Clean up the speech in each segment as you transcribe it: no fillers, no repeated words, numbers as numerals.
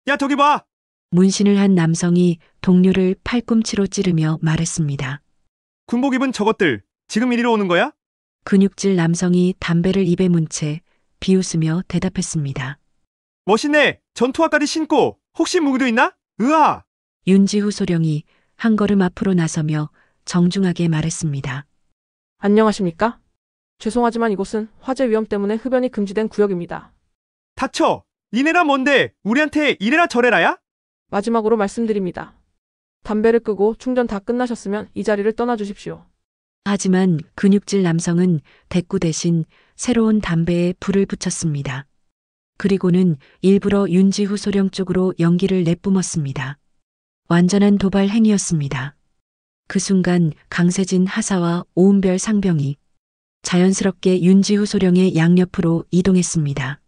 야, 저기 봐! 문신을 한 남성이 동료를 팔꿈치로 찌르며 말했습니다. 군복 입은 저것들, 지금 이리로 오는 거야? 근육질 남성이 담배를 입에 문 채 비웃으며 대답했습니다. 멋있네! 전투화까지 신고! 혹시 무기도 있나? 으아! 윤지후 소령이 한 걸음 앞으로 나서며 정중하게 말했습니다. 안녕하십니까? 죄송하지만 이곳은 화재 위험 때문에 흡연이 금지된 구역입니다. 닥쳐! 니네라 뭔데 우리한테 이래라 저래라야? 마지막으로 말씀드립니다. 담배를 끄고 충전 다 끝나셨으면 이 자리를 떠나주십시오. 하지만 근육질 남성은 대꾸 대신 새로운 담배에 불을 붙였습니다. 그리고는 일부러 윤지후 소령 쪽으로 연기를 내뿜었습니다. 완전한 도발 행위였습니다. 그 순간 강세진 하사와 오은별 상병이 자연스럽게 윤지후 소령의 양옆으로 이동했습니다.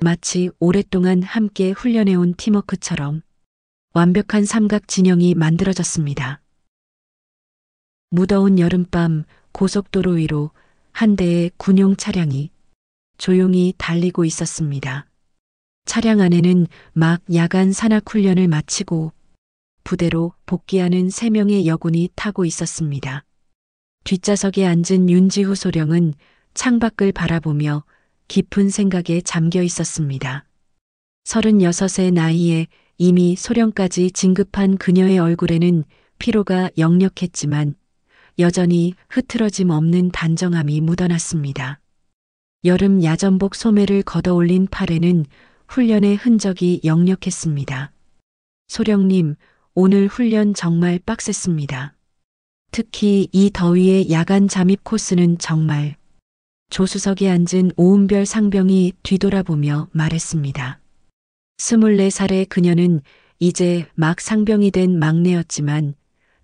마치 오랫동안 함께 훈련해온 팀워크처럼 완벽한 삼각 진영이 만들어졌습니다. 무더운 여름밤 고속도로 위로 한 대의 군용 차량이 조용히 달리고 있었습니다. 차량 안에는 막 야간 산악 훈련을 마치고 부대로 복귀하는 3명의 여군이 타고 있었습니다. 뒷좌석에 앉은 윤지후 소령은 창밖을 바라보며 깊은 생각에 잠겨 있었습니다. 36의 나이에 이미 소령까지 진급한 그녀의 얼굴에는 피로가 역력했지만 여전히 흐트러짐 없는 단정함이 묻어났습니다. 여름 야전복 소매를 걷어올린 팔에는 훈련의 흔적이 역력했습니다. 소령님, 오늘 훈련 정말 빡셌습니다. 특히 이 더위의 야간 잠입 코스는 정말. 조수석에 앉은 오은별 상병이 뒤돌아보며 말했습니다. 24살의 그녀는 이제 막 상병이 된 막내였지만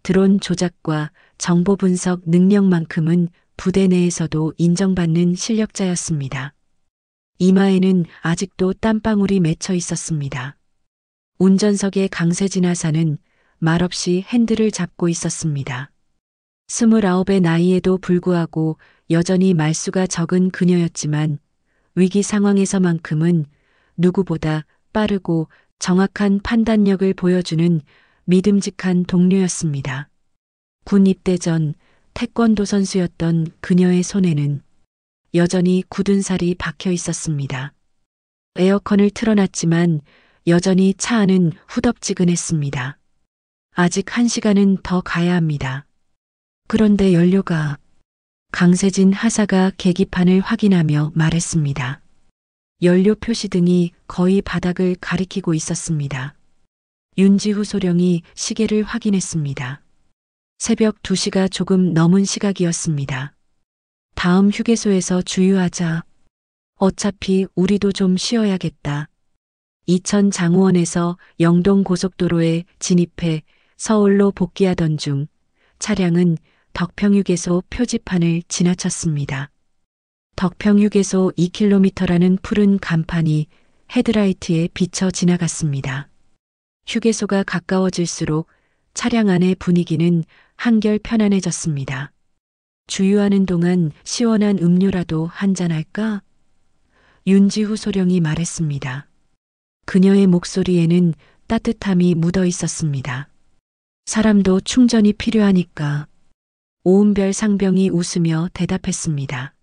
드론 조작과 정보 분석 능력만큼은 부대 내에서도 인정받는 실력자였습니다. 이마에는 아직도 땀방울이 맺혀 있었습니다. 운전석의 강세진 하사는 말없이 핸들을 잡고 있었습니다. 29의 나이에도 불구하고 여전히 말수가 적은 그녀였지만 위기 상황에서만큼은 누구보다 빠르고 정확한 판단력을 보여주는 믿음직한 동료였습니다. 군 입대 전 태권도 선수였던 그녀의 손에는 여전히 굳은 살이 박혀 있었습니다. 에어컨을 틀어놨지만 여전히 차 안은 후덥지근했습니다. 아직 1시간은 더 가야 합니다. 그런데 연료가... 강세진 하사가 계기판을 확인하며 말했습니다. 연료 표시등이 거의 바닥을 가리키고 있었습니다. 윤지후 소령이 시계를 확인했습니다. 새벽 2시가 조금 넘은 시각이었습니다. 다음 휴게소에서 주유하자. 어차피 우리도 좀 쉬어야겠다. 이천 장호원에서 영동 고속도로에 진입해 서울로 복귀하던 중 차량은 덕평휴게소 표지판을 지나쳤습니다. 덕평휴게소 2km라는 푸른 간판이 헤드라이트에 비쳐 지나갔습니다. 휴게소가 가까워질수록 차량 안의 분위기는 한결 편안해졌습니다. 주유하는 동안 시원한 음료라도 한잔할까? 윤지후 소령이 말했습니다. 그녀의 목소리에는 따뜻함이 묻어 있었습니다. 사람도 충전이 필요하니까. 오은별 상병이 웃으며 대답했습니다.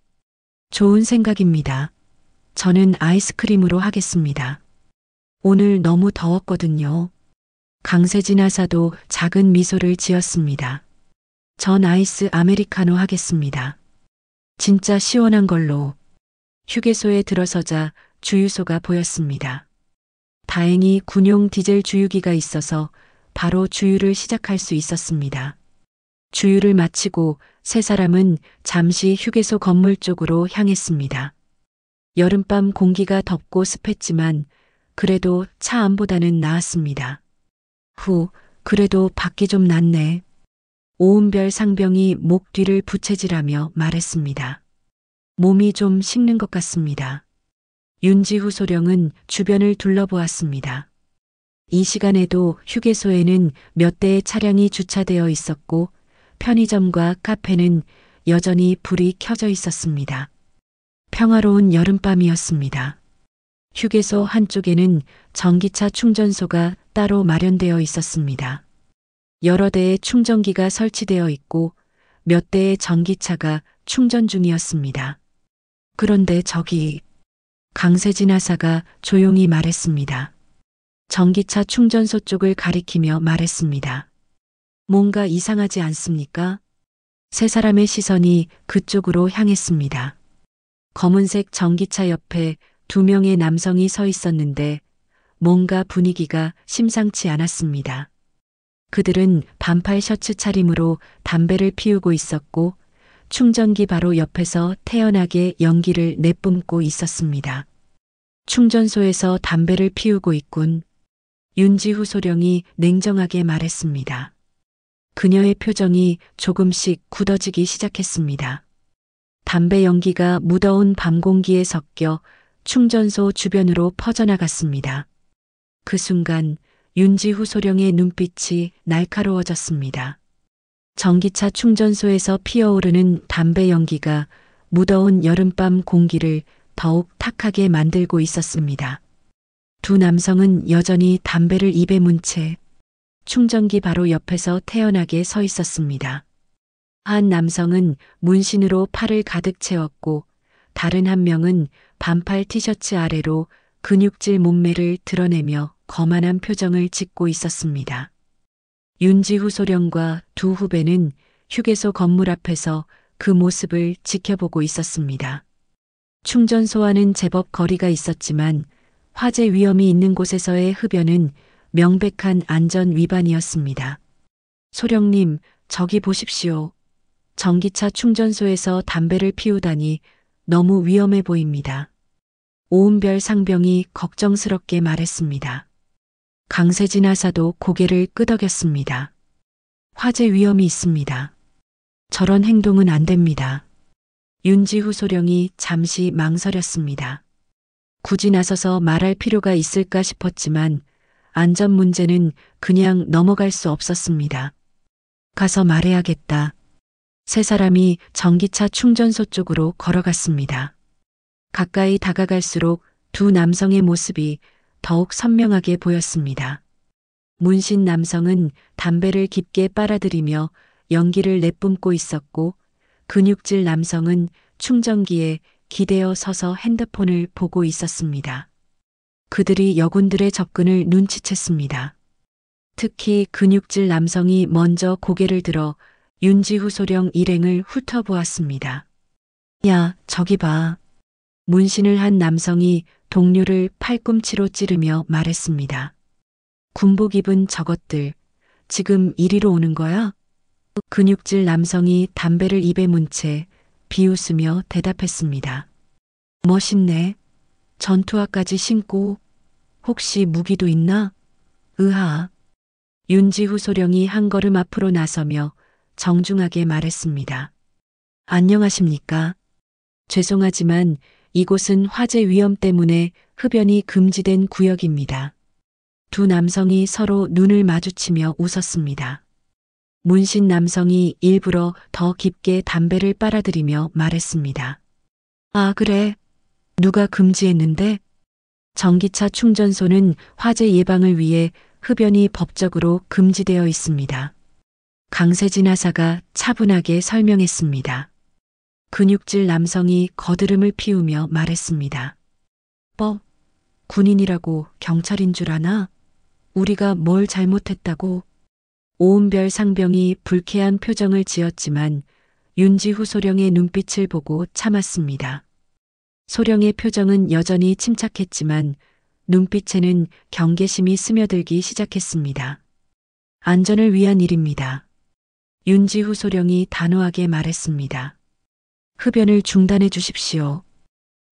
좋은 생각입니다. 저는 아이스크림으로 하겠습니다. 오늘 너무 더웠거든요. 강세진 하사도 작은 미소를 지었습니다. 전 아이스 아메리카노 하겠습니다. 진짜 시원한 걸로. 휴게소에 들어서자 주유소가 보였습니다. 다행히 군용 디젤 주유기가 있어서 바로 주유를 시작할 수 있었습니다. 주유를 마치고 세 사람은 잠시 휴게소 건물 쪽으로 향했습니다. 여름밤 공기가 덥고 습했지만 그래도 차 안보다는 나았습니다. 그래도 밖이 좀 낫네. 오은별 상병이 목 뒤를 부채질하며 말했습니다. 몸이 좀 식는 것 같습니다. 윤지후 소령은 주변을 둘러보았습니다. 이 시간에도 휴게소에는 몇 대의 차량이 주차되어 있었고 편의점과 카페는 여전히 불이 켜져 있었습니다. 평화로운 여름밤이었습니다. 휴게소 한쪽에는 전기차 충전소가 따로 마련되어 있었습니다. 여러 대의 충전기가 설치되어 있고 몇 대의 전기차가 충전 중이었습니다. 그런데 저기 강세진 하사가 조용히 말했습니다. 전기차 충전소 쪽을 가리키며 말했습니다. 뭔가 이상하지 않습니까? 세 사람의 시선이 그쪽으로 향했습니다. 검은색 전기차 옆에 두 명의 남성이 서 있었는데 뭔가 분위기가 심상치 않았습니다. 그들은 반팔 셔츠 차림으로 담배를 피우고 있었고 충전기 바로 옆에서 태연하게 연기를 내뿜고 있었습니다. 충전소에서 담배를 피우고 있군. 윤지후 소령이 냉정하게 말했습니다. 그녀의 표정이 조금씩 굳어지기 시작했습니다. 담배 연기가 무더운 밤 공기에 섞여 충전소 주변으로 퍼져나갔습니다. 그 순간 윤지후 소령의 눈빛이 날카로워졌습니다. 전기차 충전소에서 피어오르는 담배 연기가 무더운 여름밤 공기를 더욱 탁하게 만들고 있었습니다. 두 남성은 여전히 담배를 입에 문 채 충전기 바로 옆에서 태연하게 서 있었습니다. 한 남성은 문신으로 팔을 가득 채웠고 다른 한 명은 반팔 티셔츠 아래로 근육질 몸매를 드러내며 거만한 표정을 짓고 있었습니다. 윤지후 소령과 두 후배는 휴게소 건물 앞에서 그 모습을 지켜보고 있었습니다. 충전소와는 제법 거리가 있었지만 화재 위험이 있는 곳에서의 흡연은 명백한 안전 위반이었습니다. 소령님, 저기 보십시오. 전기차 충전소에서 담배를 피우다니 너무 위험해 보입니다. 오은별 상병이 걱정스럽게 말했습니다. 강세진 하사도 고개를 끄덕였습니다. 화재 위험이 있습니다. 저런 행동은 안 됩니다. 윤지후 소령이 잠시 망설였습니다. 굳이 나서서 말할 필요가 있을까 싶었지만 안전 문제는 그냥 넘어갈 수 없었습니다. 가서 말해야겠다. 세 사람이 전기차 충전소 쪽으로 걸어갔습니다. 가까이 다가갈수록 두 남성의 모습이 더욱 선명하게 보였습니다. 문신 남성은 담배를 깊게 빨아들이며 연기를 내뿜고 있었고 근육질 남성은 충전기에 기대어 서서 핸드폰을 보고 있었습니다. 그들이 여군들의 접근을 눈치챘습니다. 특히 근육질 남성이 먼저 고개를 들어 윤지후 소령 일행을 훑어보았습니다. 야, 저기 봐. 문신을 한 남성이 동료를 팔꿈치로 찌르며 말했습니다. 군복 입은 저것들, 지금 이리로 오는 거야? 근육질 남성이 담배를 입에 문 채 비웃으며 대답했습니다. 멋있네. 전투화까지 신고 혹시 무기도 있나? 으하. 윤지후 소령이 한 걸음 앞으로 나서며 정중하게 말했습니다. 안녕하십니까? 죄송하지만 이곳은 화재 위험 때문에 흡연이 금지된 구역입니다. 두 남성이 서로 눈을 마주치며 웃었습니다. 문신 남성이 일부러 더 깊게 담배를 빨아들이며 말했습니다. 아, 그래. 누가 금지했는데? 전기차 충전소는 화재 예방을 위해 흡연이 법적으로 금지되어 있습니다. 강세진 하사가 차분하게 설명했습니다. 근육질 남성이 거드름을 피우며 말했습니다. 군인이라고 경찰인 줄 아나? 우리가 뭘 잘못했다고? 오은별 상병이 불쾌한 표정을 지었지만 윤지후 소령의 눈빛을 보고 참았습니다. 소령의 표정은 여전히 침착했지만 눈빛에는 경계심이 스며들기 시작했습니다. 안전을 위한 일입니다. 윤지후 소령이 단호하게 말했습니다. 흡연을 중단해 주십시오.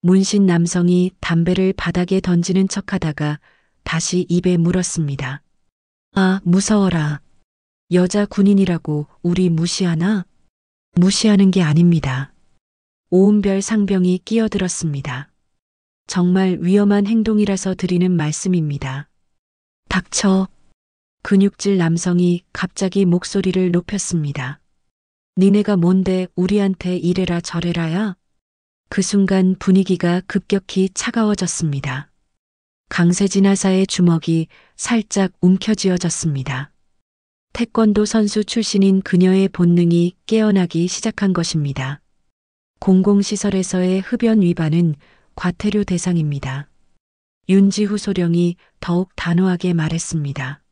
문신 남성이 담배를 바닥에 던지는 척하다가 다시 입에 물었습니다. 아, 무서워라. 여자 군인이라고 우리 무시하나? 무시하는 게 아닙니다. 오은별 상병이 끼어들었습니다. 정말 위험한 행동이라서 드리는 말씀입니다. 닥쳐. 근육질 남성이 갑자기 목소리를 높였습니다. 니네가 뭔데 우리한테 이래라 저래라야? 그 순간 분위기가 급격히 차가워졌습니다. 강세진 하사의 주먹이 살짝 움켜쥐어졌습니다. 태권도 선수 출신인 그녀의 본능이 깨어나기 시작한 것입니다. 공공시설에서의 흡연 위반은 과태료 대상입니다. 윤지후 소령이 더욱 단호하게 말했습니다.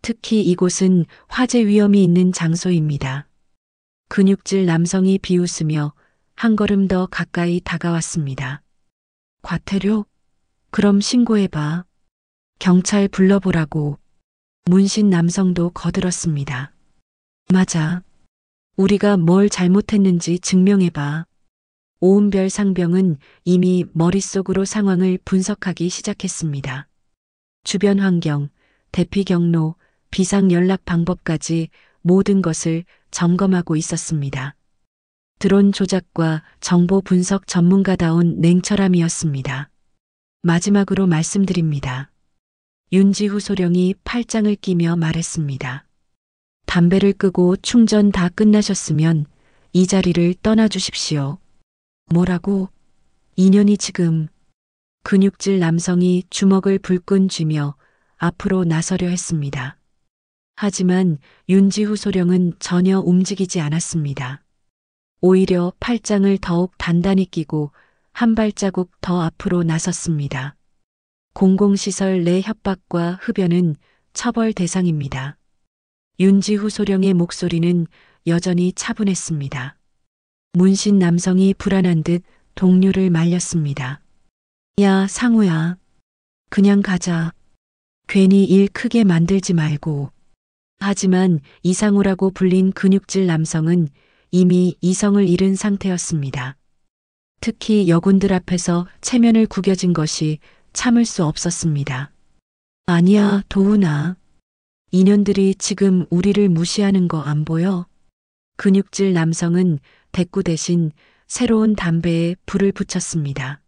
특히 이곳은 화재 위험이 있는 장소입니다. 근육질 남성이 비웃으며 한 걸음 더 가까이 다가왔습니다. 과태료? 그럼 신고해봐. 경찰 불러보라고. 문신 남성도 거들었습니다. 맞아. 우리가 뭘 잘못했는지 증명해봐. 오은별 상병은 이미 머릿속으로 상황을 분석하기 시작했습니다. 주변 환경, 대피 경로, 비상 연락 방법까지 모든 것을 점검하고 있었습니다. 드론 조작과 정보 분석 전문가다운 냉철함이었습니다. 마지막으로 말씀드립니다. 윤지후 소령이 팔짱을 끼며 말했습니다. 담배를 끄고 충전 다 끝나셨으면 이 자리를 떠나주십시오. 뭐라고? 인연이 지금. 근육질 남성이 주먹을 불끈 쥐며 앞으로 나서려 했습니다. 하지만 윤지후 소령은 전혀 움직이지 않았습니다. 오히려 팔짱을 더욱 단단히 끼고 한 발자국 더 앞으로 나섰습니다. 공공시설 내 협박과 흡연은 처벌 대상입니다. 윤지후 소령의 목소리는 여전히 차분했습니다. 문신 남성이 불안한 듯 동료를 말렸습니다. 야, 상우야. 그냥 가자. 괜히 일 크게 만들지 말고. 하지만 이상우라고 불린 근육질 남성은 이미 이성을 잃은 상태였습니다. 특히 여군들 앞에서 체면을 구겨진 것이 참을 수 없었습니다. 아니야, 도훈아. 인연들이 지금 우리를 무시하는 거 안 보여? 근육질 남성은 대꾸 대신 새로운 담배에 불을 붙였습니다.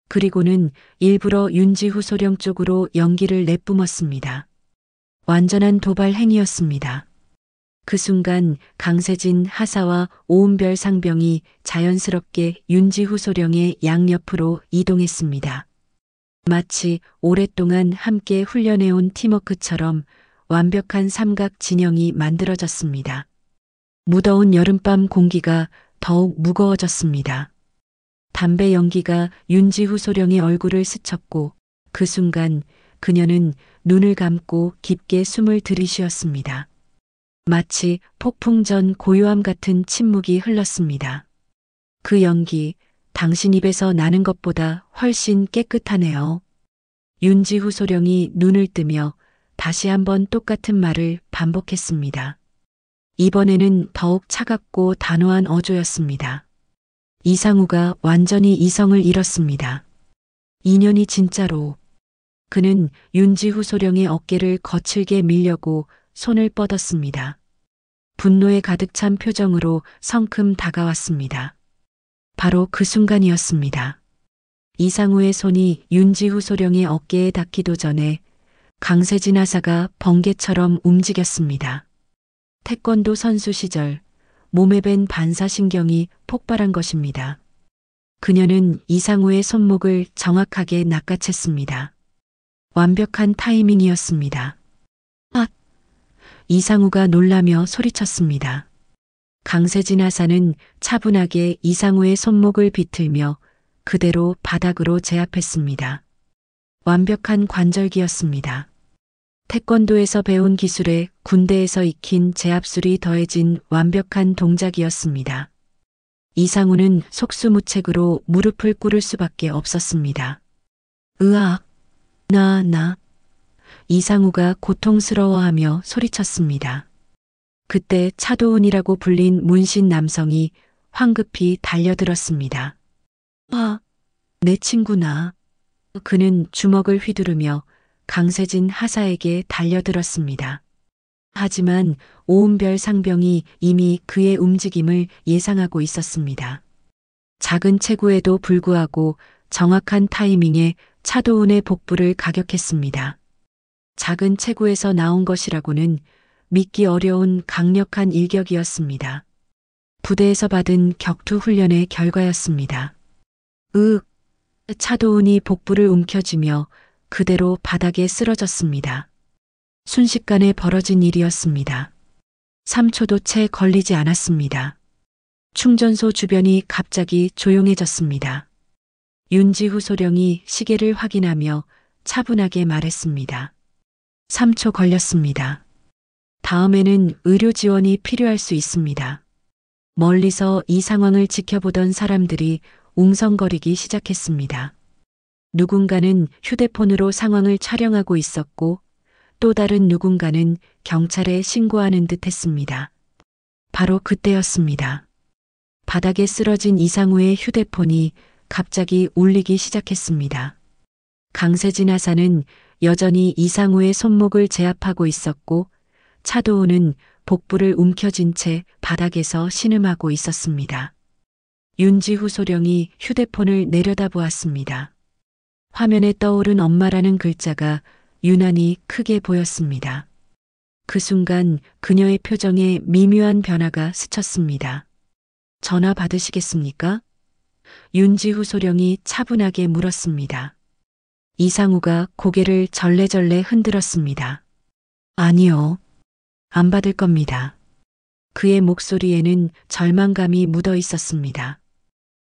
그리고는 일부러 윤지후 소령 쪽으로 연기를 내뿜었습니다. 완전한 도발 행위였습니다. 그 순간 강세진 하사와 오은별 상병이 자연스럽게 윤지후 소령의 양옆으로 이동했습니다. 마치 오랫동안 함께 훈련해온 팀워크처럼 완벽한 삼각 진영이 만들어졌습니다. 무더운 여름밤 공기가 더욱 무거워졌습니다. 담배 연기가 윤지후 소령의 얼굴을 스쳤고 그 순간 그녀는 눈을 감고 깊게 숨을 들이쉬었습니다. 마치 폭풍 전 고요함 같은 침묵이 흘렀습니다. 그 연기, 당신 입에서 나는 것보다 훨씬 깨끗하네요. 윤지후 소령이 눈을 뜨며 다시 한번 똑같은 말을 반복했습니다. 이번에는 더욱 차갑고 단호한 어조였습니다. 이상우가 완전히 이성을 잃었습니다. 인연이 진짜로. 그는 윤지후 소령의 어깨를 거칠게 밀려고 손을 뻗었습니다. 분노에 가득 찬 표정으로 성큼 다가왔습니다. 바로 그 순간이었습니다. 이상우의 손이 윤지후 소령의 어깨에 닿기도 전에 강세진 하사가 번개처럼 움직였습니다. 태권도 선수 시절 몸에 밴 반사신경이 폭발한 것입니다. 그녀는 이상우의 손목을 정확하게 낚아챘습니다. 완벽한 타이밍이었습니다. 아! 이상우가 놀라며 소리쳤습니다. 강세진 하사는 차분하게 이상우의 손목을 비틀며 그대로 바닥으로 제압했습니다. 완벽한 관절기였습니다. 태권도에서 배운 기술에 군대에서 익힌 제압술이 더해진 완벽한 동작이었습니다. 이상우는 속수무책으로 무릎을 꿇을 수밖에 없었습니다. 으악! 나. 이상우가 고통스러워하며 소리쳤습니다. 그때 차도훈이라고 불린 문신 남성이 황급히 달려들었습니다. 아, 내 친구나. 그는 주먹을 휘두르며 강세진 하사에게 달려들었습니다. 하지만 오은별 상병이 이미 그의 움직임을 예상하고 있었습니다. 작은 체구에도 불구하고 정확한 타이밍에 차도훈의 복부를 가격했습니다. 작은 체구에서 나온 것이라고는 믿기 어려운 강력한 일격이었습니다. 부대에서 받은 격투 훈련의 결과였습니다. 차도훈이 복부를 움켜쥐며 그대로 바닥에 쓰러졌습니다. 순식간에 벌어진 일이었습니다. 3초도 채 걸리지 않았습니다. 충전소 주변이 갑자기 조용해졌습니다. 윤지후 소령이 시계를 확인하며 차분하게 말했습니다. 3초 걸렸습니다. 다음에는 의료 지원이 필요할 수 있습니다. 멀리서 이 상황을 지켜보던 사람들이 웅성거리기 시작했습니다. 누군가는 휴대폰으로 상황을 촬영하고 있었고 또 다른 누군가는 경찰에 신고하는 듯 했습니다. 바로 그때였습니다. 바닥에 쓰러진 이상우의 휴대폰이 갑자기 울리기 시작했습니다. 강세진 하사는 여전히 이상우의 손목을 제압하고 있었고 차도우는 복부를 움켜쥔 채 바닥에서 신음하고 있었습니다. 윤지후 소령이 휴대폰을 내려다보았습니다. 화면에 떠오른 엄마라는 글자가 유난히 크게 보였습니다. 그 순간 그녀의 표정에 미묘한 변화가 스쳤습니다. 전화 받으시겠습니까? 윤지후 소령이 차분하게 물었습니다. 이상우가 고개를 절레절레 흔들었습니다. 아니요. 안 받을 겁니다. 그의 목소리에는 절망감이 묻어 있었습니다.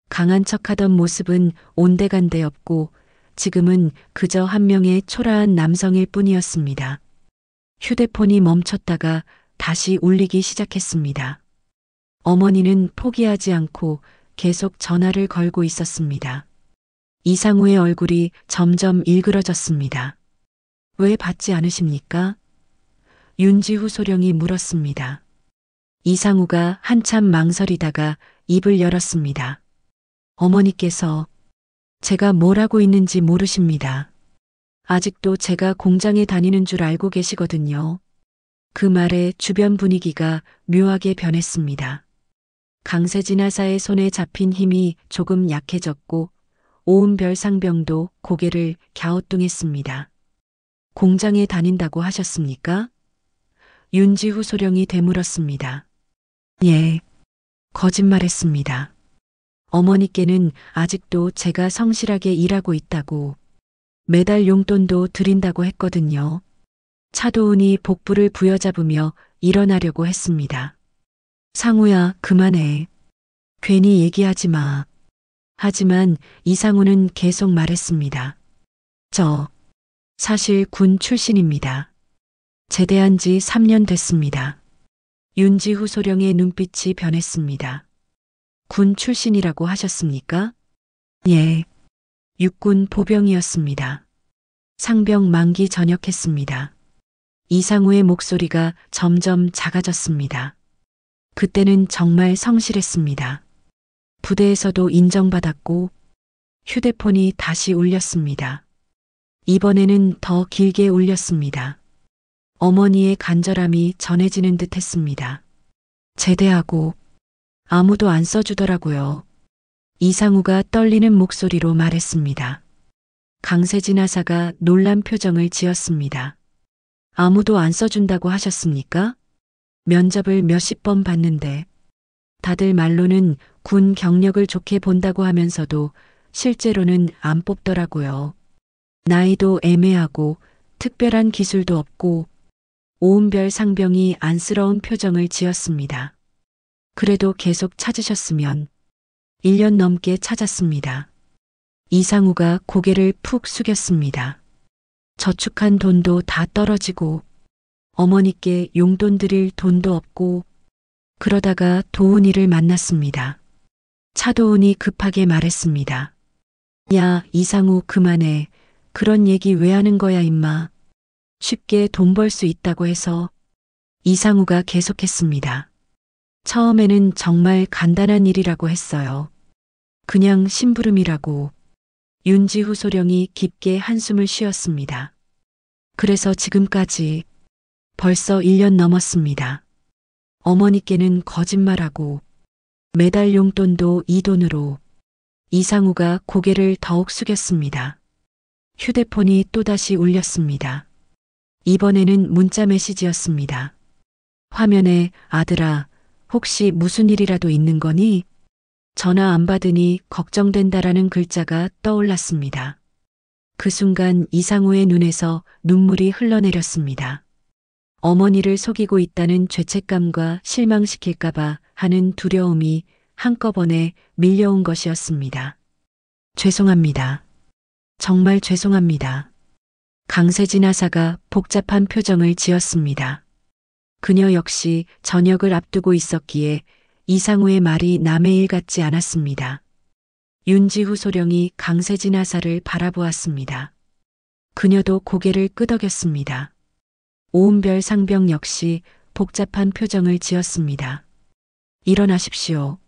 강한 척하던 모습은 온데간데 없고 지금은 그저 한 명의 초라한 남성일 뿐이었습니다. 휴대폰이 멈췄다가 다시 울리기 시작했습니다. 어머니는 포기하지 않고 계속 전화를 걸고 있었습니다. 이상우의 얼굴이 점점 일그러졌습니다. 왜 받지 않으십니까? 윤지후 소령이 물었습니다. 이상우가 한참 망설이다가 입을 열었습니다. 어머니께서 제가 뭘 하고 있는지 모르십니다. 아직도 제가 공장에 다니는 줄 알고 계시거든요. 그 말에 주변 분위기가 묘하게 변했습니다. 강세진 하사의 손에 잡힌 힘이 조금 약해졌고 오은별 상병도 고개를 갸우뚱했습니다. 공장에 다닌다고 하셨습니까? 윤지후 소령이 되물었습니다. 예, 거짓말했습니다. 어머니께는 아직도 제가 성실하게 일하고 있다고 매달 용돈도 드린다고 했거든요. 차도훈이 복부를 부여잡으며 일어나려고 했습니다. 상우야, 그만해. 괜히 얘기하지 마. 하지만 이상우는 계속 말했습니다. 저 사실 군 출신입니다. 제대한 지 3년 됐습니다. 윤지후 소령의 눈빛이 변했습니다. 군 출신이라고 하셨습니까? 예. 육군 보병이었습니다. 상병 만기 전역했습니다. 이상우의 목소리가 점점 작아졌습니다. 그때는 정말 성실했습니다. 부대에서도 인정받았고 휴대폰이 다시 울렸습니다. 이번에는 더 길게 울렸습니다. 어머니의 간절함이 전해지는 듯 했습니다. 제대하고 아무도 안 써주더라고요. 이상우가 떨리는 목소리로 말했습니다. 강세진 하사가 놀란 표정을 지었습니다. 아무도 안 써준다고 하셨습니까? 면접을 몇십 번 봤는데 다들 말로는 군 경력을 좋게 본다고 하면서도 실제로는 안 뽑더라고요. 나이도 애매하고 특별한 기술도 없고 오은별 상병이 안쓰러운 표정을 지었습니다. 그래도 계속 찾으셨으면 1년 넘게 찾았습니다. 이상우가 고개를 푹 숙였습니다. 저축한 돈도 다 떨어지고 어머니께 용돈 드릴 돈도 없고 그러다가 도훈이를 만났습니다. 차도훈이 급하게 말했습니다. 야, 이상우 그만해. 그런 얘기 왜 하는 거야 임마. 쉽게 돈 벌 수 있다고 해서. 이상우가 계속했습니다. 처음에는 정말 간단한 일이라고 했어요. 그냥 심부름이라고. 윤지후 소령이 깊게 한숨을 쉬었습니다. 그래서 지금까지 벌써 1년 넘었습니다. 어머니께는 거짓말하고 매달 용돈도 이 돈으로. 이상우가 고개를 더욱 숙였습니다. 휴대폰이 또다시 울렸습니다. 이번에는 문자 메시지였습니다. 화면에 아들아, 혹시 무슨 일이라도 있는 거니? 전화 안 받으니 걱정된다라는 글자가 떠올랐습니다. 그 순간 이상우의 눈에서 눈물이 흘러내렸습니다. 어머니를 속이고 있다는 죄책감과 실망시킬까봐 하는 두려움이 한꺼번에 밀려온 것이었습니다. 죄송합니다. 정말 죄송합니다. 강세진 하사가 복잡한 표정을 지었습니다. 그녀 역시 저녁을 앞두고 있었기에 이상우의 말이 남의 일 같지 않았습니다. 윤지후 소령이 강세진 하사를 바라보았습니다. 그녀도 고개를 끄덕였습니다. 오은별 상병 역시 복잡한 표정을 지었습니다. 일어나십시오.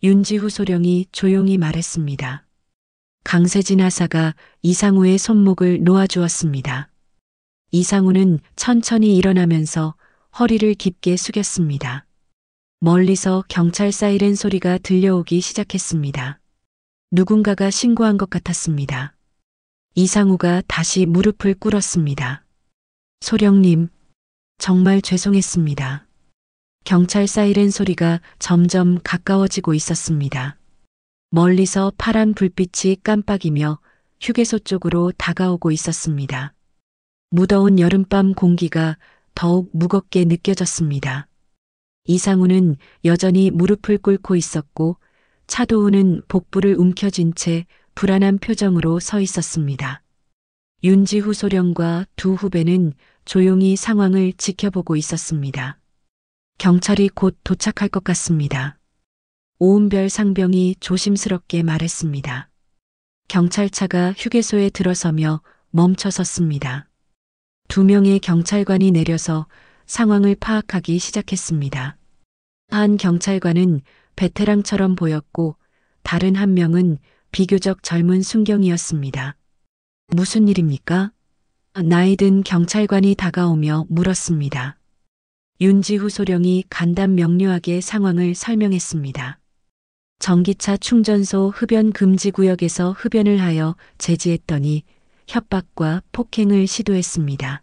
윤지후 소령이 조용히 말했습니다. 강세진 하사가 이상우의 손목을 놓아주었습니다. 이상우는 천천히 일어나면서 허리를 깊게 숙였습니다. 멀리서 경찰 사이렌 소리가 들려오기 시작했습니다. 누군가가 신고한 것 같았습니다. 이상우가 다시 무릎을 꿇었습니다. 소령님, 정말 죄송했습니다. 경찰 사이렌 소리가 점점 가까워지고 있었습니다. 멀리서 파란 불빛이 깜빡이며 휴게소 쪽으로 다가오고 있었습니다. 무더운 여름밤 공기가 더욱 무겁게 느껴졌습니다. 이상우는 여전히 무릎을 꿇고 있었고 차도우는 복부를 움켜쥔 채 불안한 표정으로 서 있었습니다. 윤지후 소령과 두 후배는 조용히 상황을 지켜보고 있었습니다. 경찰이 곧 도착할 것 같습니다. 오은별 상병이 조심스럽게 말했습니다. 경찰차가 휴게소에 들어서며 멈춰 섰습니다. 2명의 경찰관이 내려서 상황을 파악하기 시작했습니다. 한 경찰관은 베테랑처럼 보였고 다른 한 명은 비교적 젊은 순경이었습니다. 무슨 일입니까? 나이든 경찰관이 다가오며 물었습니다. 윤지후 소령이 간단 명료하게 상황을 설명했습니다. 전기차 충전소 흡연 금지 구역에서 흡연을 하여 제지했더니 협박과 폭행을 시도했습니다.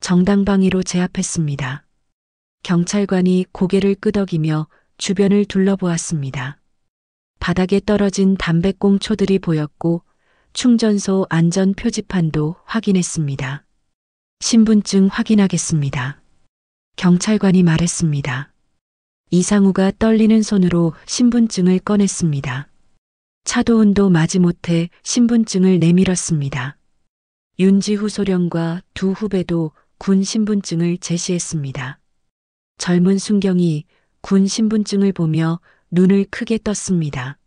정당방위로 제압했습니다. 경찰관이 고개를 끄덕이며 주변을 둘러보았습니다. 바닥에 떨어진 담배꽁초들이 보였고 충전소 안전 표지판도 확인했습니다. 신분증 확인하겠습니다. 경찰관이 말했습니다. 이상우가 떨리는 손으로 신분증을 꺼냈습니다. 차도은도 마지못해 신분증을 내밀었습니다. 윤지후 소령과 두 후배도 군 신분증을 제시했습니다. 젊은 순경이 군 신분증을 보며 눈을 크게 떴습니다.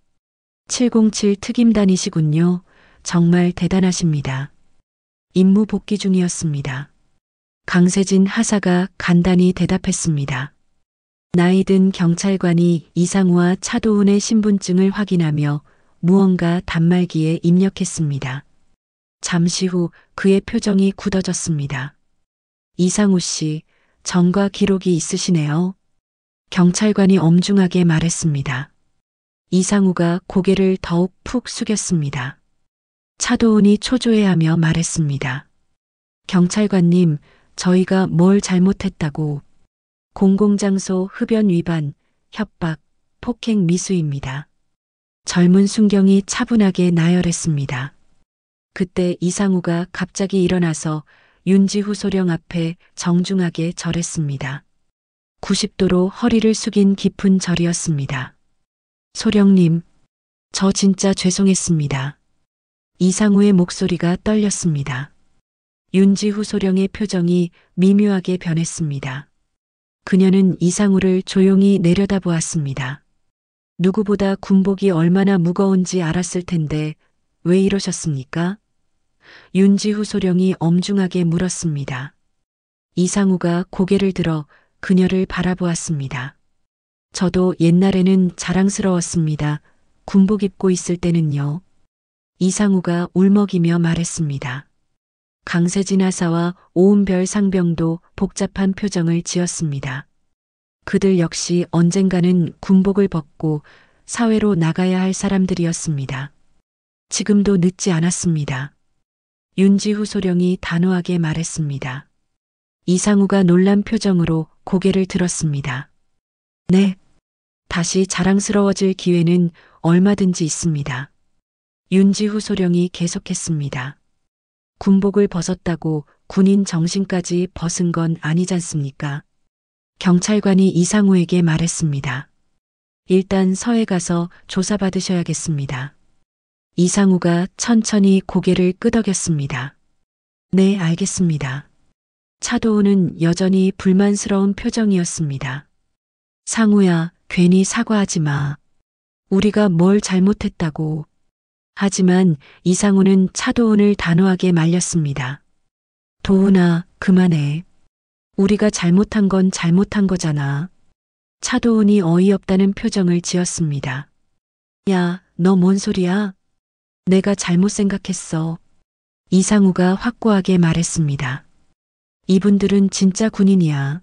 707 특임단이시군요. 정말 대단하십니다. 임무 복귀 중이었습니다. 강세진 하사가 간단히 대답했습니다. 나이든 경찰관이 이상우와 차도훈의 신분증을 확인하며 무언가 단말기에 입력했습니다. 잠시 후 그의 표정이 굳어졌습니다. 이상우 씨, 전과 기록이 있으시네요. 경찰관이 엄중하게 말했습니다. 이상우가 고개를 더욱 푹 숙였습니다. 차도훈이 초조해하며 말했습니다. 경찰관님, 저희가 뭘 잘못했다고. 공공장소 흡연 위반, 협박, 폭행 미수입니다. 젊은 순경이 차분하게 나열했습니다. 그때 이상우가 갑자기 일어나서 윤지후 소령 앞에 정중하게 절했습니다. 90도로 허리를 숙인 깊은 절이었습니다. 소령님, 저 진짜 죄송했습니다. 이상우의 목소리가 떨렸습니다. 윤지후 소령의 표정이 미묘하게 변했습니다. 그녀는 이상우를 조용히 내려다보았습니다. 누구보다 군복이 얼마나 무거운지 알았을 텐데 왜 이러셨습니까? 윤지후 소령이 엄중하게 물었습니다. 이상우가 고개를 들어 그녀를 바라보았습니다. 저도 옛날에는 자랑스러웠습니다. 군복 입고 있을 때는요. 이상우가 울먹이며 말했습니다. 강세진 하사와 오은별 상병도 복잡한 표정을 지었습니다. 그들 역시 언젠가는 군복을 벗고 사회로 나가야 할 사람들이었습니다. 지금도 늦지 않았습니다. 윤지후 소령이 단호하게 말했습니다. 이상우가 놀란 표정으로 고개를 들었습니다. 네, 다시 자랑스러워질 기회는 얼마든지 있습니다. 윤지후 소령이 계속했습니다. 군복을 벗었다고 군인 정신까지 벗은 건 아니잖습니까? 경찰관이 이상우에게 말했습니다. 일단 서에 가서 조사받으셔야겠습니다. 이상우가 천천히 고개를 끄덕였습니다. 네, 알겠습니다. 차도우는 여전히 불만스러운 표정이었습니다. 상우야, 괜히 사과하지 마. 우리가 뭘 잘못했다고. 하지만 이상우는 차도훈을 단호하게 말렸습니다. 도훈아, 그만해. 우리가 잘못한 건 잘못한 거잖아. 차도훈이 어이없다는 표정을 지었습니다. 야, 너 뭔 소리야? 내가 잘못 생각했어. 이상우가 확고하게 말했습니다. 이분들은 진짜 군인이야.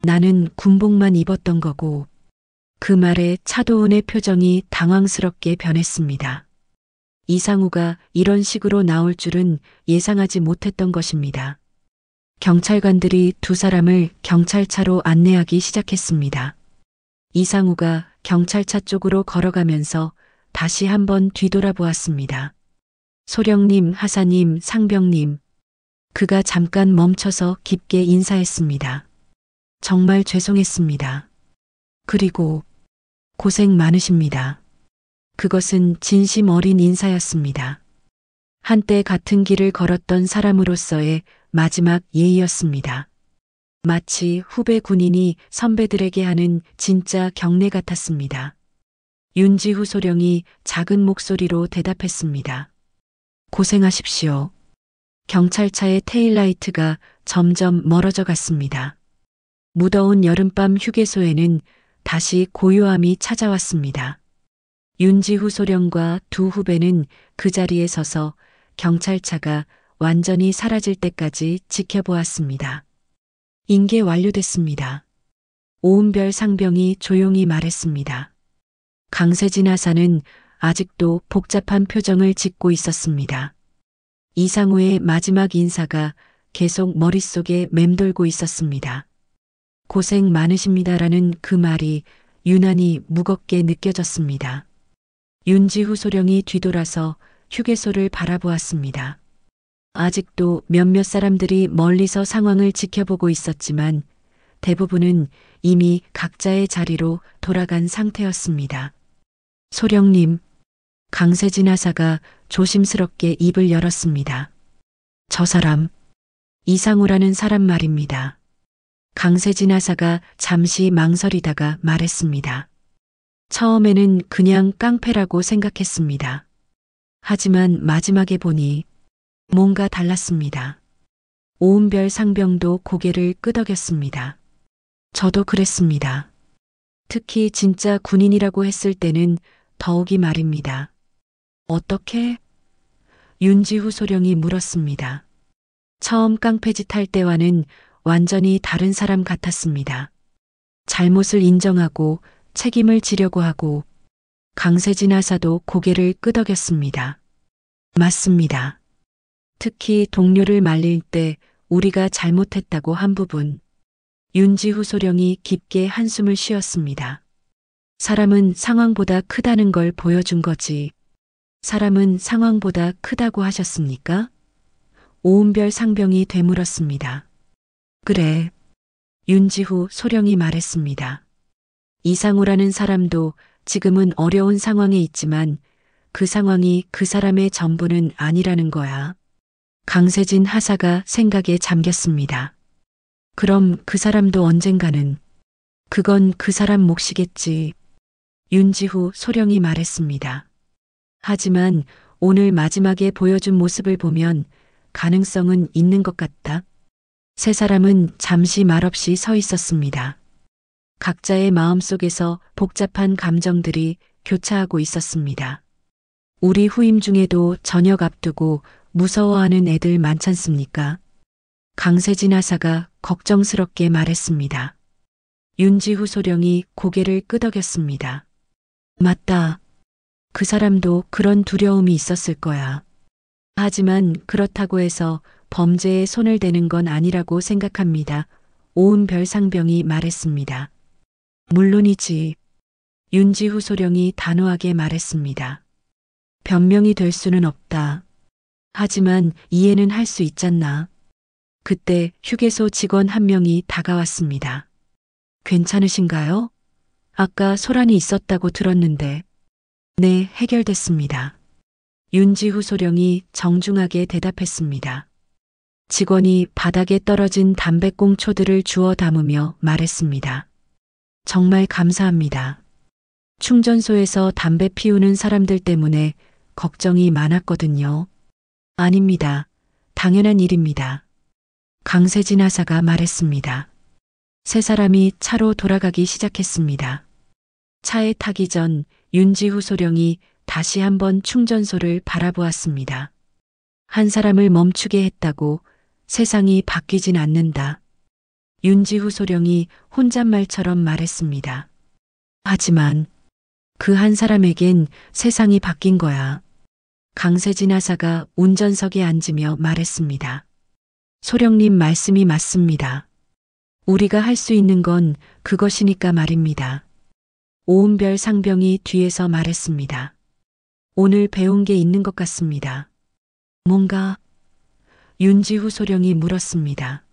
나는 군복만 입었던 거고. 그 말에 차도훈의 표정이 당황스럽게 변했습니다. 이상우가 이런 식으로 나올 줄은 예상하지 못했던 것입니다. 경찰관들이 두 사람을 경찰차로 안내하기 시작했습니다. 이상우가 경찰차 쪽으로 걸어가면서 다시 한번 뒤돌아보았습니다. 소령님, 하사님, 상병님. 그가 잠깐 멈춰서 깊게 인사했습니다. 정말 죄송했습니다. 그리고 고생 많으십니다. 그것은 진심 어린 인사였습니다. 한때 같은 길을 걸었던 사람으로서의 마지막 예의였습니다. 마치 후배 군인이 선배들에게 하는 진짜 경례 같았습니다. 윤지후 소령이 작은 목소리로 대답했습니다. 고생하십시오. 경찰차의 테일라이트가 점점 멀어져 갔습니다. 무더운 여름밤 휴게소에는 다시 고요함이 찾아왔습니다. 윤지후 소령과 두 후배는 그 자리에 서서 경찰차가 완전히 사라질 때까지 지켜보았습니다. 인계 완료됐습니다. 오은별 상병이 조용히 말했습니다. 강세진 하사는 아직도 복잡한 표정을 짓고 있었습니다. 이상우의 마지막 인사가 계속 머릿속에 맴돌고 있었습니다. 고생 많으십니다라는 그 말이 유난히 무겁게 느껴졌습니다. 윤지후 소령이 뒤돌아서 휴게소를 바라보았습니다. 아직도 몇몇 사람들이 멀리서 상황을 지켜보고 있었지만 대부분은 이미 각자의 자리로 돌아간 상태였습니다. 소령님, 강세진 하사가 조심스럽게 입을 열었습니다. 저 사람, 이상우라는 사람 말입니다. 강세진 하사가 잠시 망설이다가 말했습니다. 처음에는 그냥 깡패라고 생각했습니다. 하지만 마지막에 보니 뭔가 달랐습니다. 오은별 상병도 고개를 끄덕였습니다. 저도 그랬습니다. 특히 진짜 군인이라고 했을 때는 더욱이 말입니다. 어떻게? 윤지후 소령이 물었습니다. 처음 깡패짓 할 때와는 완전히 다른 사람 같았습니다. 잘못을 인정하고 책임을 지려고 하고 강세진 하사도 고개를 끄덕였습니다. 맞습니다. 특히 동료를 말릴 때 우리가 잘못했다고 한 부분. 윤지후 소령이 깊게 한숨을 쉬었습니다. 사람은 상황보다 크다는 걸 보여준 거지. 사람은 상황보다 크다고 하셨습니까? 오은별 상병이 되물었습니다. 그래. 윤지후 소령이 말했습니다. 이상우라는 사람도 지금은 어려운 상황에 있지만 그 상황이 그 사람의 전부는 아니라는 거야. 강세진 하사가 생각에 잠겼습니다. 그럼 그 사람도 언젠가는 그건 그 사람 몫이겠지. 윤지후 소령이 말했습니다. 하지만 오늘 마지막에 보여준 모습을 보면 가능성은 있는 것 같다. 세 사람은 잠시 말없이 서 있었습니다. 각자의 마음속에서 복잡한 감정들이 교차하고 있었습니다. 우리 후임 중에도 저녁 앞두고 무서워하는 애들 많잖습니까? 강세진 하사가 걱정스럽게 말했습니다. 윤지후 소령이 고개를 끄덕였습니다. 맞다. 그 사람도 그런 두려움이 있었을 거야. 하지만 그렇다고 해서 범죄에 손을 대는 건 아니라고 생각합니다. 오은별 상병이 말했습니다. 물론이지. 윤지후 소령이 단호하게 말했습니다. 변명이 될 수는 없다. 하지만 이해는 할 수 있잖나. 그때 휴게소 직원 한 명이 다가왔습니다. 괜찮으신가요? 아까 소란이 있었다고 들었는데. 네, 해결됐습니다. 윤지후 소령이 정중하게 대답했습니다. 직원이 바닥에 떨어진 담배꽁초들을 주워 담으며 말했습니다. 정말 감사합니다. 충전소에서 담배 피우는 사람들 때문에 걱정이 많았거든요. 아닙니다. 당연한 일입니다. 강세진 하사가 말했습니다. 세 사람이 차로 돌아가기 시작했습니다. 차에 타기 전 윤지후 소령이 다시 한번 충전소를 바라보았습니다. 한 사람을 멈추게 했다고 세상이 바뀌진 않는다. 윤지후 소령이 혼잣말처럼 말했습니다. 하지만 그 한 사람에겐 세상이 바뀐 거야. 강세진 하사가 운전석에 앉으며 말했습니다. 소령님 말씀이 맞습니다. 우리가 할 수 있는 건 그것이니까 말입니다. 오은별 상병이 뒤에서 말했습니다. 오늘 배운 게 있는 것 같습니다. 뭔가? 윤지후 소령이 물었습니다.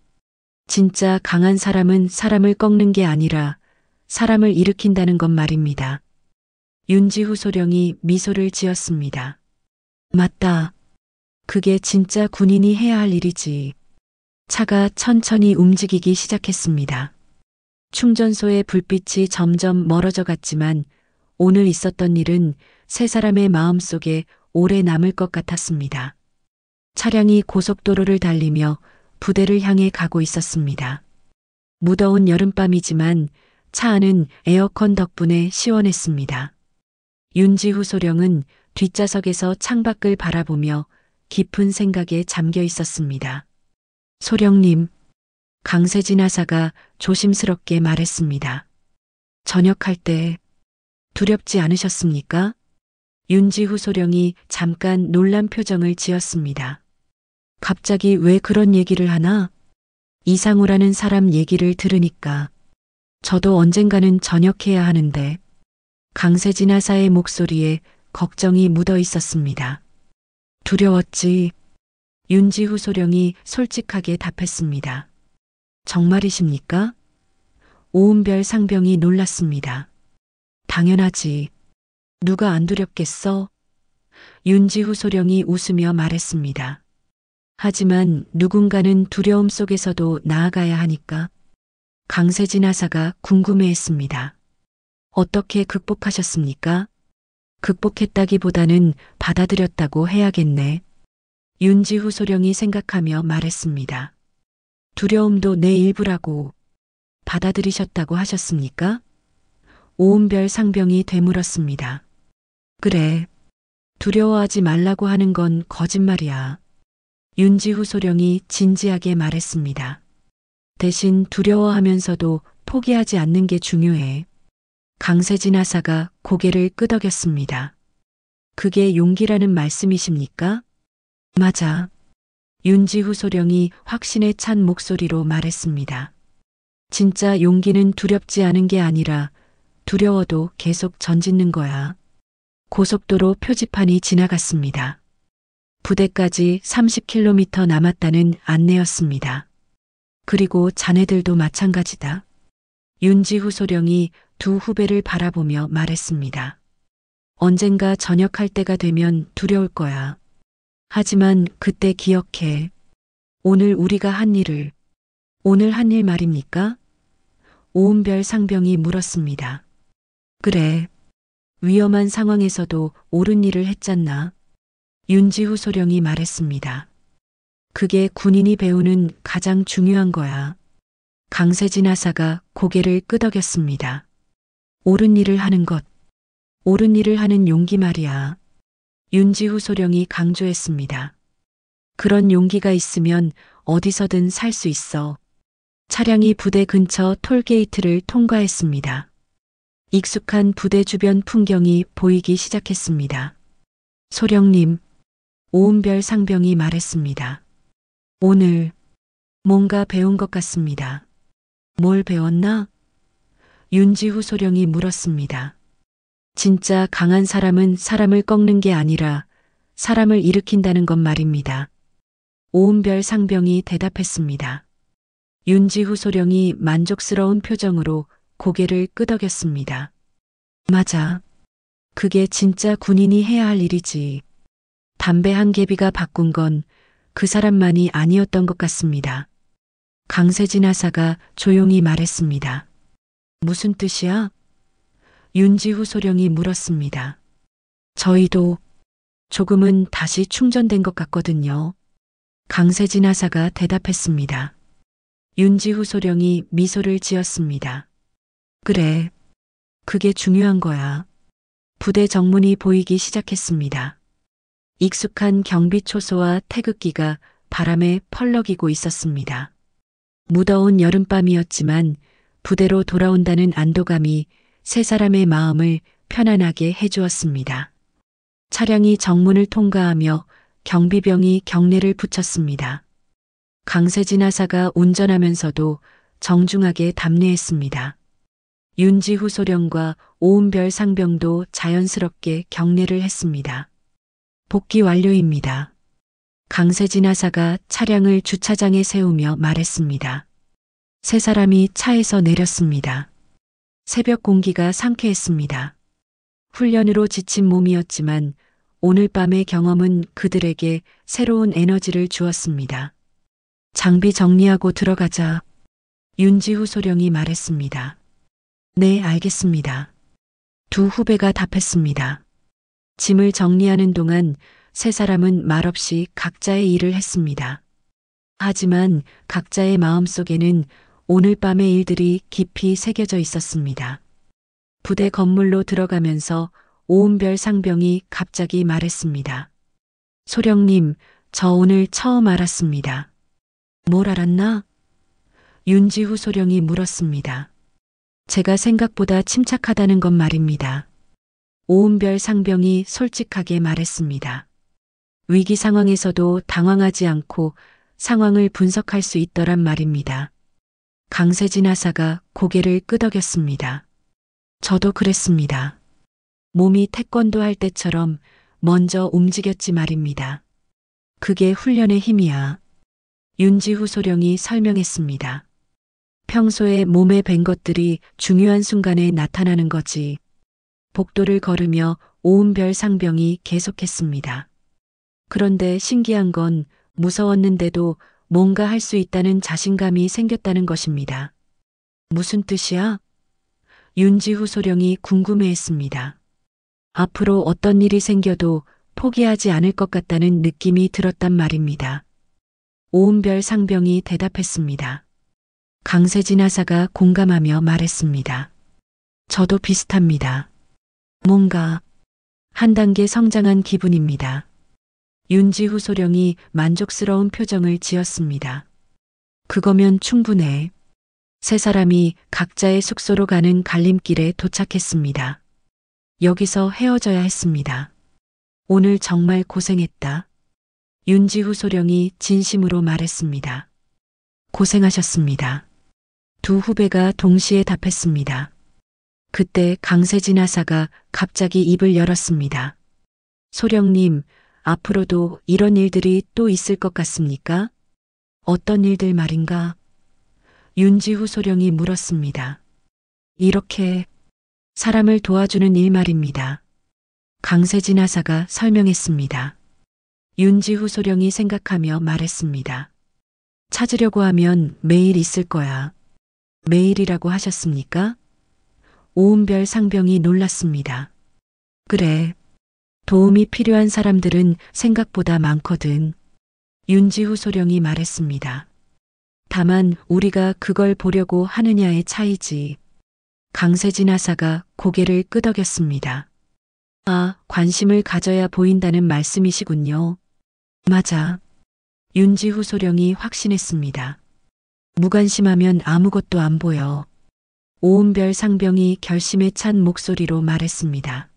진짜 강한 사람은 사람을 꺾는 게 아니라 사람을 일으킨다는 것 말입니다. 윤지후 소령이 미소를 지었습니다. 맞다. 그게 진짜 군인이 해야 할 일이지. 차가 천천히 움직이기 시작했습니다. 충전소의 불빛이 점점 멀어져 갔지만 오늘 있었던 일은 세 사람의 마음속에 오래 남을 것 같았습니다. 차량이 고속도로를 달리며 부대를 향해 가고 있었습니다. 무더운 여름밤이지만 차 안은 에어컨 덕분에 시원했습니다. 윤지후 소령은 뒷좌석에서 창밖을 바라보며 깊은 생각에 잠겨 있었습니다. 소령님, 강세진 하사가 조심스럽게 말했습니다. 전역할 때 두렵지 않으셨습니까? 윤지후 소령이 잠깐 놀란 표정을 지었습니다. 갑자기 왜 그런 얘기를 하나? 이상우라는 사람 얘기를 들으니까 저도 언젠가는 전역해야 하는데. 강세진 하사의 목소리에 걱정이 묻어 있었습니다. 두려웠지. 윤지후 소령이 솔직하게 답했습니다. 정말이십니까? 오은별 상병이 놀랐습니다. 당연하지. 누가 안 두렵겠어? 윤지후 소령이 웃으며 말했습니다. 하지만 누군가는 두려움 속에서도 나아가야 하니까. 강세진 하사가 궁금해했습니다. 어떻게 극복하셨습니까? 극복했다기보다는 받아들였다고 해야겠네. 윤지후 소령이 생각하며 말했습니다. 두려움도 내 일부라고. 받아들이셨다고 하셨습니까? 오은별 상병이 되물었습니다. 그래. 두려워하지 말라고 하는 건 거짓말이야. 윤지후 소령이 진지하게 말했습니다. 대신 두려워하면서도 포기하지 않는 게 중요해. 강세진 하사가 고개를 끄덕였습니다. 그게 용기라는 말씀이십니까? 맞아. 윤지후 소령이 확신에 찬 목소리로 말했습니다. 진짜 용기는 두렵지 않은 게 아니라 두려워도 계속 전짓는 거야. 고속도로 표지판이 지나갔습니다. 부대까지 30km 남았다는 안내였습니다. 그리고 자네들도 마찬가지다. 윤지후 소령이 두 후배를 바라보며 말했습니다. 언젠가 전역할 때가 되면 두려울 거야. 하지만 그때 기억해. 오늘 우리가 한 일을. 오늘 한 일 말입니까? 오은별 상병이 물었습니다. 그래. 위험한 상황에서도 옳은 일을 했잖나. 윤지후 소령이 말했습니다. 그게 군인이 배우는 가장 중요한 거야. 강세진 하사가 고개를 끄덕였습니다. 옳은 일을 하는 것. 옳은 일을 하는 용기 말이야. 윤지후 소령이 강조했습니다. 그런 용기가 있으면 어디서든 살 수 있어. 차량이 부대 근처 톨게이트를 통과했습니다. 익숙한 부대 주변 풍경이 보이기 시작했습니다. 소령님, 오은별 상병이 말했습니다. 오늘 뭔가 배운 것 같습니다. 뭘 배웠나? 윤지후 소령이 물었습니다. 진짜 강한 사람은 사람을 꺾는 게 아니라 사람을 일으킨다는 것 말입니다. 오은별 상병이 대답했습니다. 윤지후 소령이 만족스러운 표정으로 고개를 끄덕였습니다. 맞아. 그게 진짜 군인이 해야 할 일이지. 담배 한 개비가 바꾼 건 그 사람만이 아니었던 것 같습니다. 강세진 하사가 조용히 말했습니다. 무슨 뜻이야? 윤지후 소령이 물었습니다. 저희도 조금은 다시 충전된 것 같거든요. 강세진 하사가 대답했습니다. 윤지후 소령이 미소를 지었습니다. 그래. 그게 중요한 거야. 부대 정문이 보이기 시작했습니다. 익숙한 경비 초소와 태극기가 바람에 펄럭이고 있었습니다. 무더운 여름밤이었지만 부대로 돌아온다는 안도감이 세 사람의 마음을 편안하게 해주었습니다. 차량이 정문을 통과하며 경비병이 경례를 붙였습니다. 강세진 하사가 운전하면서도 정중하게 답례했습니다. 윤지후 소령과 오은별 상병도 자연스럽게 경례를 했습니다. 복귀 완료입니다. 강세진 하사가 차량을 주차장에 세우며 말했습니다. 세 사람이 차에서 내렸습니다. 새벽 공기가 상쾌했습니다. 훈련으로 지친 몸이었지만 오늘 밤의 경험은 그들에게 새로운 에너지를 주었습니다. 장비 정리하고 들어가자. 윤지후 소령이 말했습니다. 네, 알겠습니다. 두 후배가 답했습니다. 짐을 정리하는 동안 세 사람은 말없이 각자의 일을 했습니다. 하지만 각자의 마음속에는 오늘 밤의 일들이 깊이 새겨져 있었습니다. 부대 건물로 들어가면서 오은별 상병이 갑자기 말했습니다. 소령님, 저 오늘 처음 알았습니다. 뭘 알았나? 윤지후 소령이 물었습니다. 제가 생각보다 침착하다는 것 말입니다. 오은별 상병이 솔직하게 말했습니다. 위기 상황에서도 당황하지 않고 상황을 분석할 수 있더란 말입니다. 강세진 하사가 고개를 끄덕였습니다. 저도 그랬습니다. 몸이 태권도 할 때처럼 먼저 움직였지 말입니다. 그게 훈련의 힘이야. 윤지후 소령이 설명했습니다. 평소에 몸에 밴 것들이 중요한 순간에 나타나는 거지. 복도를 걸으며 오은별 상병이 계속했습니다. 그런데 신기한 건 무서웠는데도 뭔가 할 수 있다는 자신감이 생겼다는 것입니다. 무슨 뜻이야? 윤지후 소령이 궁금해했습니다. 앞으로 어떤 일이 생겨도 포기하지 않을 것 같다는 느낌이 들었단 말입니다. 오은별 상병이 대답했습니다. 강세진 하사가 공감하며 말했습니다. 저도 비슷합니다. 뭔가 한 단계 성장한 기분입니다. 윤지후 소령이 만족스러운 표정을 지었습니다. 그거면 충분해. 세 사람이 각자의 숙소로 가는 갈림길에 도착했습니다. 여기서 헤어져야 했습니다. 오늘 정말 고생했다. 윤지후 소령이 진심으로 말했습니다. 고생하셨습니다. 두 후배가 동시에 답했습니다. 그때 강세진 하사가 갑자기 입을 열었습니다. 소령님, 앞으로도 이런 일들이 또 있을 것 같습니까? 어떤 일들 말인가? 윤지후 소령이 물었습니다. 이렇게 사람을 도와주는 일 말입니다. 강세진 하사가 설명했습니다. 윤지후 소령이 생각하며 말했습니다. 찾으려고 하면 매일 있을 거야. 매일이라고 하셨습니까? 오은별 상병이 놀랐습니다. 그래. 도움이 필요한 사람들은 생각보다 많거든. 윤지후 소령이 말했습니다. 다만 우리가 그걸 보려고 하느냐의 차이지. 강세진 하사가 고개를 끄덕였습니다. 아, 관심을 가져야 보인다는 말씀이시군요. 맞아. 윤지후 소령이 확신했습니다. 무관심하면 아무것도 안 보여. 오은별 상병이 결심에 찬 목소리로 말했습니다.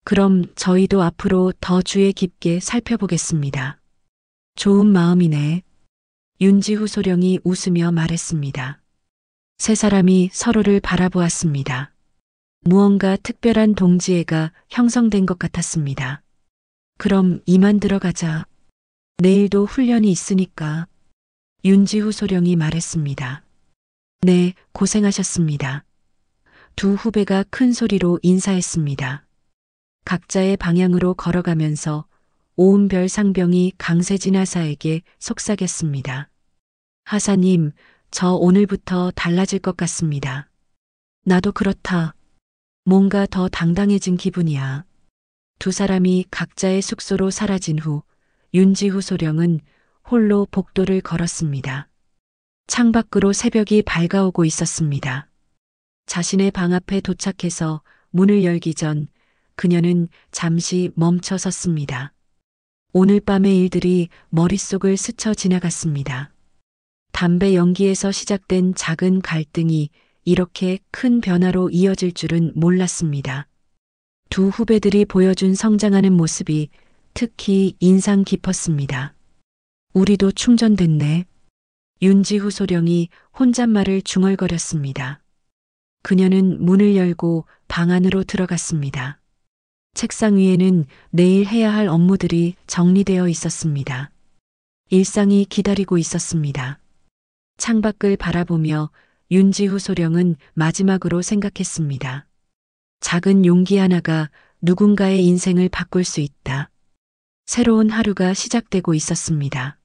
그럼 저희도 앞으로 더 주의 깊게 살펴보겠습니다. 좋은 마음이네. 윤지후 소령이 웃으며 말했습니다. 세 사람이 서로를 바라보았습니다. 무언가 특별한 동지애가 형성된 것 같았습니다. 그럼 이만 들어가자. 내일도 훈련이 있으니까. 윤지후 소령이 말했습니다. 네, 고생하셨습니다. 두 후배가 큰 소리로 인사했습니다. 각자의 방향으로 걸어가면서 오은별 상병이 강세진 하사에게 속삭였습니다. 하사님, 저 오늘부터 달라질 것 같습니다. 나도 그렇다. 뭔가 더 당당해진 기분이야. 두 사람이 각자의 숙소로 사라진 후 윤지후 소령은 홀로 복도를 걸었습니다. 창밖으로 새벽이 밝아오고 있었습니다. 자신의 방 앞에 도착해서 문을 열기 전 그녀는 잠시 멈춰 섰습니다. 오늘 밤의 일들이 머릿속을 스쳐 지나갔습니다. 담배 연기에서 시작된 작은 갈등이 이렇게 큰 변화로 이어질 줄은 몰랐습니다. 두 후배들이 보여준 성장하는 모습이 특히 인상 깊었습니다. 우리도 충전됐네. 윤지후 소령이 혼잣말을 중얼거렸습니다. 그녀는 문을 열고 방 안으로 들어갔습니다. 책상 위에는 내일 해야 할 업무들이 정리되어 있었습니다. 일상이 기다리고 있었습니다. 창밖을 바라보며 윤지후 소령은 마지막으로 생각했습니다. 작은 용기 하나가 누군가의 인생을 바꿀 수 있다. 새로운 하루가 시작되고 있었습니다.